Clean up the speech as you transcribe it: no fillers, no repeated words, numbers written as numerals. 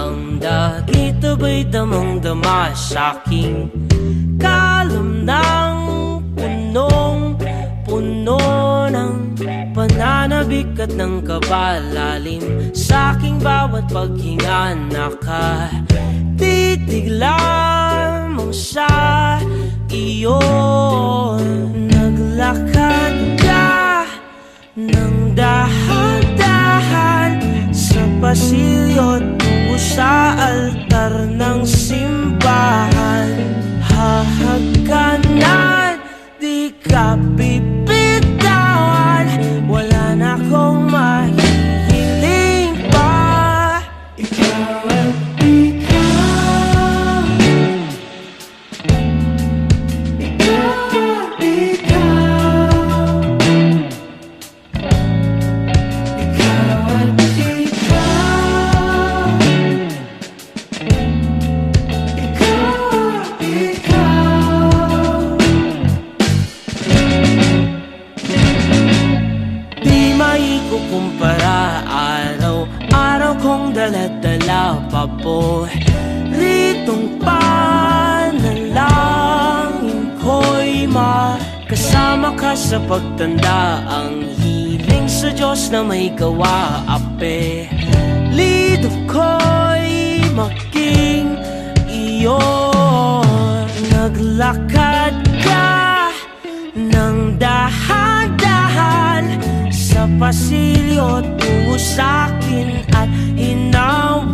ang dagit aba'y damang-dama sa'king kalam ng punong-puno ng pananabik at ng kabalalim. Sa'king bawat paghinga nakatitig lamang sa iyo. Naglakad ka ng dahan-dahan sa pasilyo tungo sa altar ng simbahan. Hahagkanan, di ka bibitawan, wala na akong mahihiling pa. Ikaw at ikaw, ikaw at ikaw, ikaw at ikaw, kumpara, araw-araw kong dala-dala pa po ritong panalangin ko'y makasama ka sa pagtanda. Ang hiling sa Diyos na may gawa, apelido ko'y maging iyo. Naglakad ka ng dahan-dahan sa pasilyo tungo sa'kin at hinawa